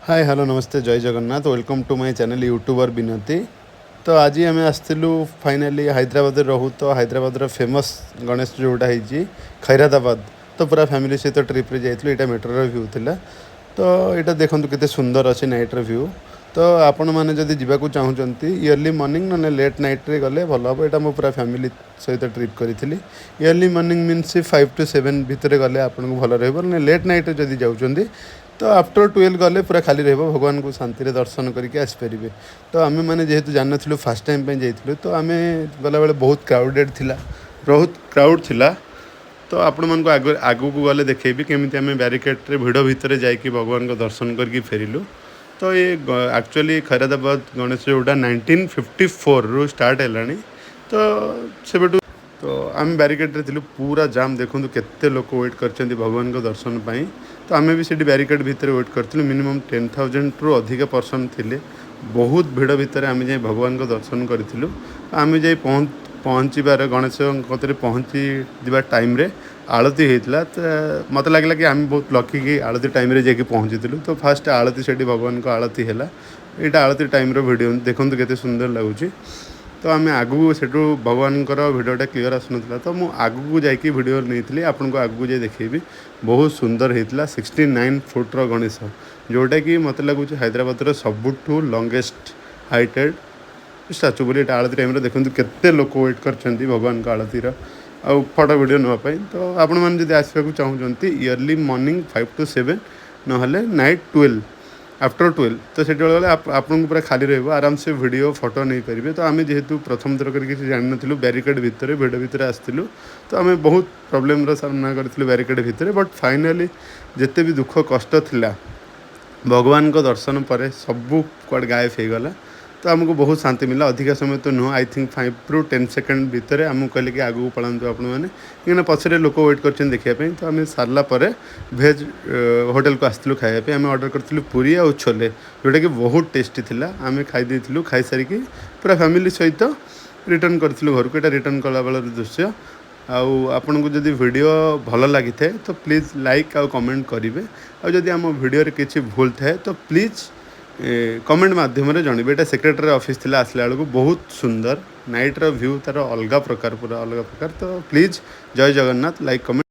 हाय hello नमस्ते जय Jagannath welcome to my channel YouTuber Binati. तो आज आम आसलु फाइनाली हैदराबाद रहू तो हैदराबाद फेमस गणेश जोटा है खैरादाबाद। तो पूरा फैमिली सहित ट्रिप रे जाइए यहाँ मेट्रो व्यू थिला। तो यहाँ देखो केते सुंदर अच्छे नाइट व्यू। तो आपण मैंने जदि जावाक चाहूँगी इयरली मॉर्निंग ना लेट नाइट रे गले भल हम। यहाँ मुझे पूरा फैमिली सहित ट्रिप करी। इयरली मॉर्निंग मीनस 5 to 7 भितर गले आपको भल रहा लेट नाइट जदि जाऊँगी तो आफ्टर 12 गले पूरा खाली रहा भगवान को शांति दर्शन करके आसपारे। तो आम मैंने जेहेतु जान नु फास्ट टाइम जाइलु तो आम गला बेले बहुत क्राउडेड थिला, बहुत क्राउड थिला। तो आपण मन को आगू को गले देखेबी केमिति आम बैरिकेड भिड़ भितर जाइए भगवान को दर्शन करके फेरिलु। तो ये एक्चुअली खैरादाबाद गणेश जोटा 1954 रु स्टार्ट है। तो से तो आम बैरिकेड रे थिलु पूरा जाम देखूँ केते लोक वेट कर भगवान को दर्शन पाई। तो आम भी सीटी बैरिकेड भितर वेट करूँ मिनिमम 10,000 रु अधिक पर्सन थिले। बहुत भिड़ भितर आम जाए भगवान को दर्शन करूँ। आम जाए पहुँचार गणेश पहुँची जा टाइम रे आलती होता। तो मत लगला कि आम बहुत लकी कि आलती टाइम रे जाके पहुँचीलु। तो फास्ट आलती से भगवान को आलती है यहाँ आलती टाइम वीडियो देखो केते सुंदर लगुच। तो आम आगू से भगवान भिडियोटा क्लीयर आसुना तो मुझे आगू जाकि भिडियो नहीं आपन को आगू जाए देखी बहुत सुंदर होता 69 फुट गणेश जोटा कि मत लगुच हैदराबाद सबुठू लंगेस्ट हाइटेड स्टाचू बोली आलती टाइम देखते केते लोक वेट कर भगवान को आलतीर आ फटो वीडियो नापी। तो आपण मैंने आसवाक चाहूँगी इयरली मॉर्निंग 5 to 7 ना नाइट 12 आफ्टर 12 तो से आपको पूरा खाली रहा आराम से वीडियो फोटो नहीं पारे। तो आम जेहेतु प्रथम थर कर जान नु बैरिकेड भितर भिड़ भितर आसलु तो आम बहुत प्रोब्लेम सामना करूँ बैरिकेड भितर। बट फाइनाली जिते भी दुख कष्ट थिला भगवान को दर्शन पर सबू कड़े गायब हो गला। तो आमको बहुत शांति मिला। अधिक समय तो नुह आई थिंक 5 to 10 सेकंड भितर आमको कहले कि आगू पलांतु आपण मैंने कहीं पछरे लोक वेट कर देखापी। तो आम सारा भेज होटल को आसलु खायापी आम ऑर्डर करूँ पूरी आ छोले जोटा कि बहुत टेस्टी थिला। आम खाई खाई सारिकी पूरा फैमिली सहित रिटर्न करूँ घर को। यहाँ रिटर्न कला बेलर दृश्य आपन को जदि वीडियो भल लगी थाए तो प्लीज़ लाइक आउ कमेंट करेंगे। आदि आम वीडियो किसी भूल थाए तो प्लीज़ कमेंट माध्यम जनइबे। यहाँ सेक्रेटरी ऑफिस थिला आसला बेलू बहुत सुंदर नाइट रो व्यू तार अलग प्रकार पूरा अलग प्रकार। तो प्लीज़ जय जगन्नाथ लाइक कमेंट।